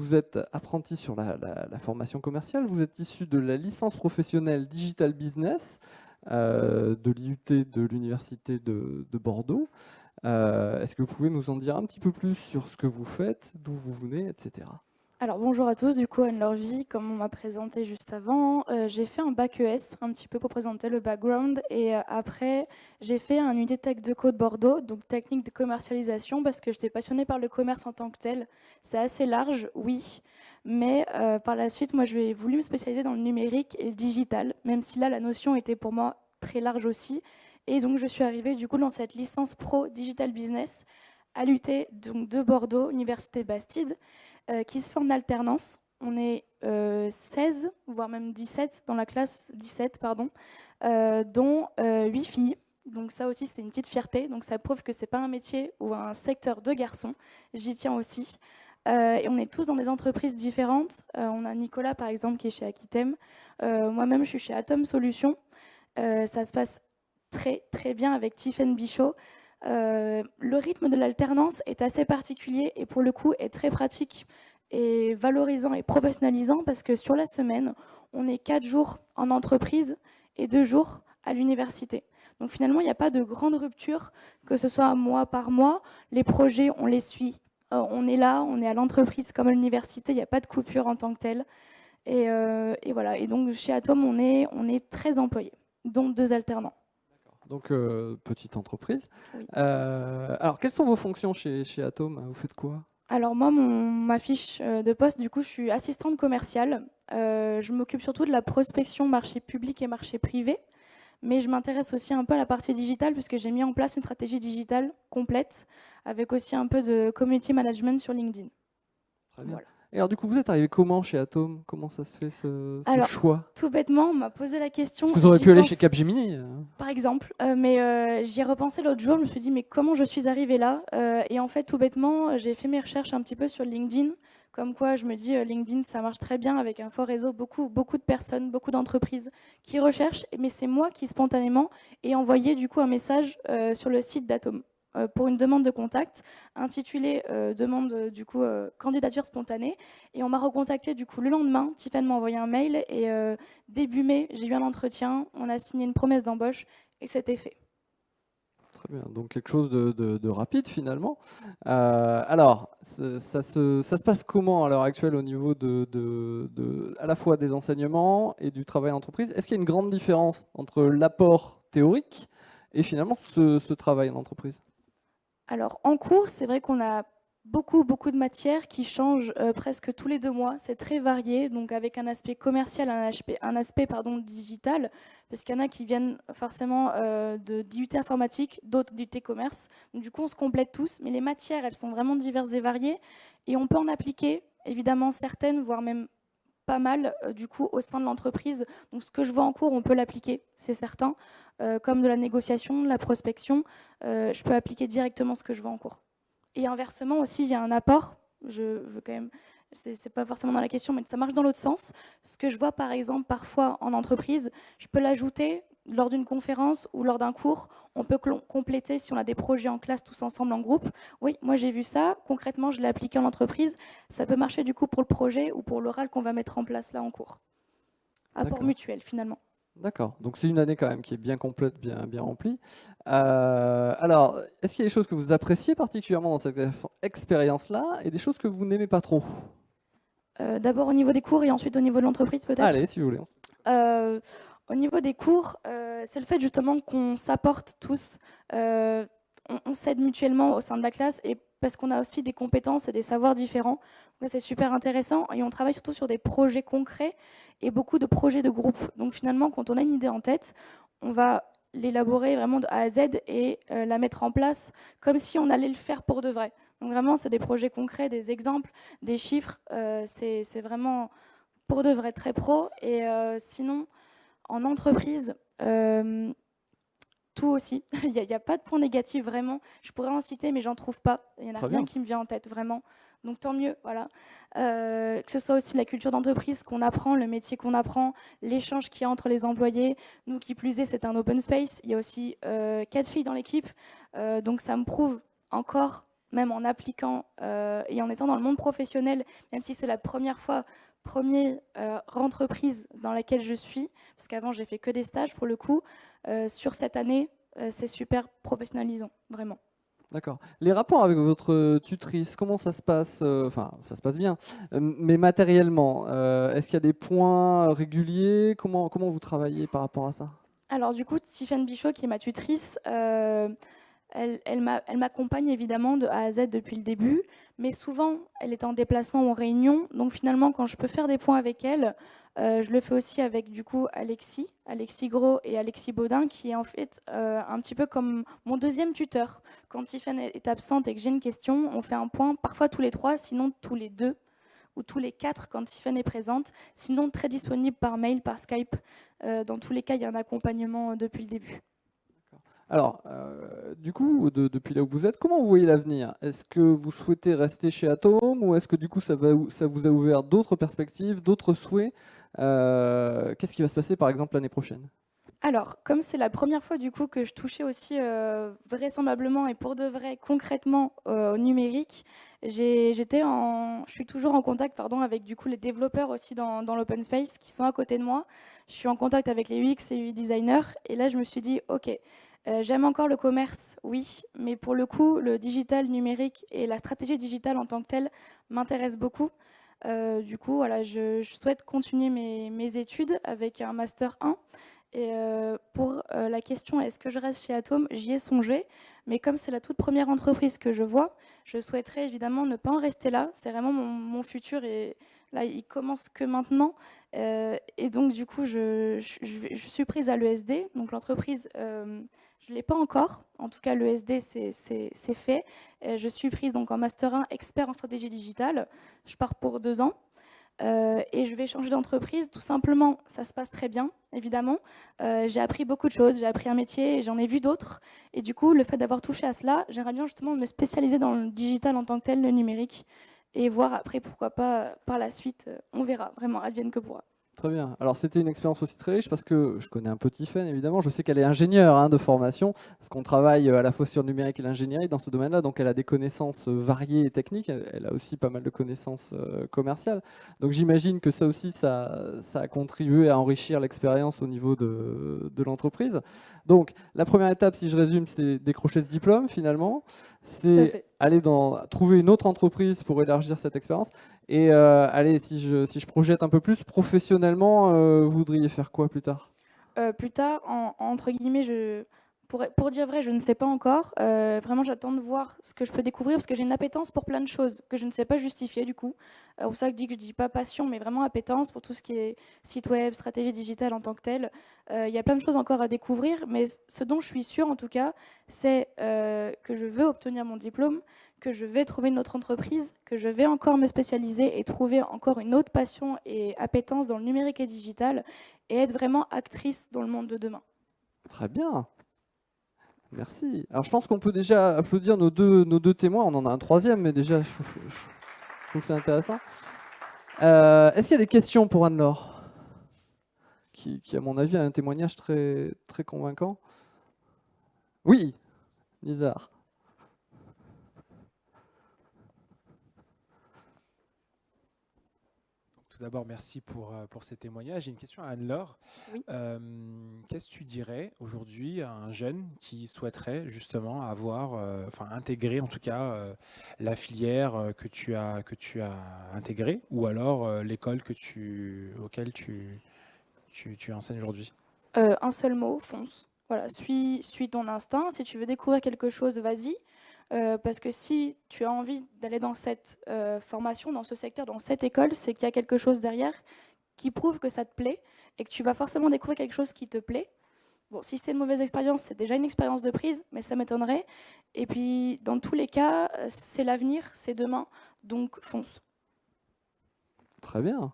vous êtes apprenti sur la formation commerciale, vous êtes issu de la licence professionnelle Digital Business de l'IUT de l'Université de Bordeaux. Est-ce que vous pouvez nous en dire un petit peu plus sur ce que vous faites, d'où vous venez, etc. Alors bonjour à tous, du coup Anne Lorvie, comme on m'a présenté juste avant, j'ai fait un bac ES un petit peu pour présenter le background et après j'ai fait un UT Tech de Côte Bordeaux, donc technique de commercialisation parce que j'étais passionnée par le commerce en tant que tel. C'est assez large, oui, mais par la suite moi j'ai voulu me spécialiser dans le numérique et le digital, même si là la notion était pour moi très large aussi. Et donc je suis arrivée du coup dans cette licence pro Digital Business à l'UT donc de Bordeaux, Université Bastide. Qui se fait en alternance. On est 16, voire même 17 dans la classe, 17, pardon, dont 8 filles. Donc ça aussi, c'est une petite fierté. Donc ça prouve que ce n'est pas un métier ou un secteur de garçons. J'y tiens aussi. Et on est tous dans des entreprises différentes. On a Nicolas, par exemple, qui est chez Aquitem. Moi-même, je suis chez Atom Solutions. Ça se passe très, très bien avec Tiffaine Bichot. Le rythme de l'alternance est assez particulier et pour le coup est très pratique et valorisant et professionnalisant parce que sur la semaine, on est 4 jours en entreprise et 2 jours à l'université. Donc finalement, il n'y a pas de grande rupture, que ce soit mois par mois. Les projets, on les suit. On est là, on est à l'entreprise comme à l'université, il n'y a pas de coupure en tant que telle. Et voilà. Et donc chez Atom, on est 13 employés, dont 2 alternants. Donc, petite entreprise. Oui. Alors, quelles sont vos fonctions chez Atom? Vous faites quoi? Alors moi, ma fiche de poste, du coup, je suis assistante commerciale. Je m'occupe surtout de la prospection marché public et marché privé, mais je m'intéresse aussi un peu à la partie digitale puisque j'ai mis en place une stratégie digitale complète avec aussi un peu de community management sur LinkedIn. Très bien. Voilà. Et alors, du coup, vous êtes arrivé comment chez Atom? Comment ça se fait ce Alors, choix? tout bêtement, on m'a posé la question Parce que vous et auriez j'y pu aller chez pense, Capgemini. par exemple, mais j'y ai repensé l'autre jour, je me suis dit, mais comment je suis arrivée là? Et en fait, tout bêtement, j'ai fait mes recherches un petit peu sur LinkedIn, comme quoi je me dis, LinkedIn, ça marche très bien avec un fort réseau, beaucoup, beaucoup de personnes, beaucoup d'entreprises qui recherchent, mais c'est moi qui, spontanément, ai envoyé du coup un message sur le site d'Atom pour une demande de contact, intitulée demande du coup candidature spontanée, et on m'a recontacté du coup le lendemain. Tiffany m'a envoyé un mail et début mai, j'ai eu un entretien, on a signé une promesse d'embauche et c'était fait. Très bien, donc quelque chose de rapide finalement. Alors, ça se passe comment à l'heure actuelle au niveau à la fois des enseignements et du travail en entreprise? Est-ce qu'il y a une grande différence entre l'apport théorique et finalement ce travail en entreprise? Alors en cours, c'est vrai qu'on a beaucoup, beaucoup de matières qui changent presque tous les 2 mois. C'est très varié, donc avec un aspect commercial, un aspect pardon, digital, parce qu'il y en a qui viennent forcément d'IUT informatique, d'autres d'IUT commerce. Donc, du coup, on se complète tous, mais les matières, elles sont vraiment diverses et variées, et on peut en appliquer, évidemment, certaines, voire même pas mal, du coup, au sein de l'entreprise. Donc, ce que je vois en cours, on peut l'appliquer, c'est certain, comme de la négociation, de la prospection. Je peux appliquer directement ce que je vois en cours. Et inversement aussi, il y a un apport. Je veux quand même, c'est pas forcément dans la question, mais ça marche dans l'autre sens. Ce que je vois par exemple parfois en entreprise, je peux l'ajouter lors d'une conférence ou lors d'un cours. On peut compléter si on a des projets en classe tous ensemble en groupe. Oui, moi j'ai vu ça. Concrètement, je l'ai appliqué en entreprise. Ça peut marcher du coup pour le projet ou pour l'oral qu'on va mettre en place là en cours. Apport mutuel finalement. D'accord, donc c'est une année quand même qui est bien complète, bien remplie. Alors, est-ce qu'il y a des choses que vous appréciez particulièrement dans cette expérience-là et des choses que vous n'aimez pas trop? D'abord au niveau des cours et ensuite au niveau de l'entreprise peut-être. Allez, si vous voulez. Au niveau des cours, c'est le fait justement qu'on s'apporte tous, on s'aide mutuellement au sein de la classe et parce qu'on a aussi des compétences et des savoirs différents. Donc c'est super intéressant et on travaille surtout sur des projets concrets et beaucoup de projets de groupe. Donc finalement, quand on a une idée en tête, on va l'élaborer vraiment de A à Z et la mettre en place comme si on allait le faire pour de vrai. Donc vraiment, c'est des projets concrets, des exemples, des chiffres. C'est vraiment pour de vrai très pro. Et sinon, en entreprise, tout aussi. Il n'y a pas de point négatif vraiment. Je pourrais en citer, mais j'en trouve pas. Il n'y en a Très rien bien. qui me vient en tête vraiment. Donc tant mieux, voilà. Que ce soit aussi la culture d'entreprise qu'on apprend, le métier qu'on apprend, l'échange qu'il y a entre les employés. Nous, qui plus est, c'est un open space. Il y a aussi 4 filles dans l'équipe. Donc ça me prouve encore même en appliquant et en étant dans le monde professionnel, même si c'est la première entreprise dans laquelle je suis, parce qu'avant j'ai fait que des stages pour le coup, sur cette année, c'est super professionnalisant, vraiment. D'accord. Les rapports avec votre tutrice, comment ça se passe? Enfin, ça se passe bien, mais matériellement, est-ce qu'il y a des points réguliers? Comment vous travaillez par rapport à ça? Alors du coup, Tiffaine Bichot, qui est ma tutrice, elle m'accompagne évidemment de A à Z depuis le début, mais souvent, elle est en déplacement ou en réunion. Donc finalement, quand je peux faire des points avec elle, je le fais aussi avec du coup Alexis Gros et Alexis Baudin, qui est en fait un petit peu comme mon deuxième tuteur. Quand Tiffaine est absente et que j'ai une question, on fait un point, parfois tous les trois, sinon tous les deux ou tous les quatre quand Tiffaine est présente. Sinon, très disponible par mail, par Skype. Dans tous les cas, il y a un accompagnement depuis le début. Alors, du coup, depuis là où vous êtes, comment vous voyez l'avenir? Est-ce que vous souhaitez rester chez Atom ou est-ce que du coup ça vous a ouvert d'autres perspectives, d'autres souhaits? Qu'est-ce qui va se passer par exemple l'année prochaine? Alors, comme c'est la première fois du coup que je touchais aussi vraisemblablement et pour de vrai concrètement au numérique, je suis toujours en contact pardon, avec du coup les développeurs aussi dans l'open space qui sont à côté de moi. Je suis en contact avec les UX et UI designers et là je me suis dit ok, j'aime encore le commerce, oui, mais pour le coup le digital numérique et la stratégie digitale en tant que telle m'intéressent beaucoup. Du coup, voilà, je souhaite continuer mes études avec un master 1. Et pour la question est-ce que je reste chez Atom, j'y ai songé, mais comme c'est la toute première entreprise que je vois, je souhaiterais évidemment ne pas en rester là. C'est vraiment mon futur et là, il commence que maintenant. Et donc, du coup, je suis prise à l'ESD. Donc, l'entreprise, je ne l'ai pas encore. En tout cas, l'ESD, c'est fait. Je suis prise donc en Master 1, expert en stratégie digitale. Je pars pour 2 ans. Et je vais changer d'entreprise, tout simplement, ça se passe très bien, évidemment. J'ai appris beaucoup de choses, j'ai appris un métier et j'en ai vu d'autres. Et du coup, le fait d'avoir touché à cela, j'aimerais bien justement me spécialiser dans le digital en tant que tel, le numérique, et voir après, pourquoi pas, par la suite, on verra, vraiment, advienne que pourra. Très bien. Alors c'était une expérience aussi très riche parce que je connais un peu Tiffaine évidemment. Je sais qu'elle est ingénieure de formation parce qu'on travaille à la fois sur le numérique et l'ingénierie dans ce domaine-là. Donc elle a des connaissances variées et techniques. Elle a aussi pas mal de connaissances commerciales. Donc j'imagine que ça aussi, ça a contribué à enrichir l'expérience au niveau de l'entreprise. Donc la première étape, si je résume, c'est décrocher ce diplôme finalement. Tout à C'est fait. aller trouver une autre entreprise pour élargir cette expérience. Et allez, si je projette un peu plus, professionnellement, vous voudriez faire quoi plus tard? Plus tard, entre guillemets, pour dire vrai, je ne sais pas encore. Vraiment, j'attends de voir ce que je peux découvrir parce que j'ai une appétence pour plein de choses que je ne sais pas justifier du coup. C'est pour ça que je dis pas passion, mais vraiment appétence pour tout ce qui est site web, stratégie digitale en tant que telle. Il y a plein de choses encore à découvrir, mais ce dont je suis sûre en tout cas, c'est que je veux obtenir mon diplôme, que je vais trouver une autre entreprise, que je vais encore me spécialiser et trouver encore une autre passion et appétence dans le numérique et digital et être vraiment actrice dans le monde de demain. Très bien, merci. Alors je pense qu'on peut déjà applaudir nos deux témoins. On en a un troisième, mais déjà, je trouve que c'est intéressant. Est-ce qu'il y a des questions pour Anne-Laure qui, à mon avis, a un témoignage très, très convaincant? Oui, Nizar. Tout d'abord, merci pour ces témoignages. J'ai une question à Anne-Laure. Oui. Qu'est-ce que tu dirais aujourd'hui à un jeune qui souhaiterait justement intégrer en tout cas la filière que tu as intégrée ou alors l'école auquel tu enseignes aujourd'hui? Un seul mot, fonce. Voilà, suis ton instinct. Si tu veux découvrir quelque chose, vas-y. Parce que si tu as envie d'aller dans cette formation, dans ce secteur, dans cette école, c'est qu'il y a quelque chose derrière qui prouve que ça te plaît et que tu vas forcément découvrir quelque chose qui te plaît. Bon, si c'est une mauvaise expérience, c'est déjà une expérience de prise, mais ça m'étonnerait. Et puis, dans tous les cas, c'est l'avenir, c'est demain, donc fonce. Très bien.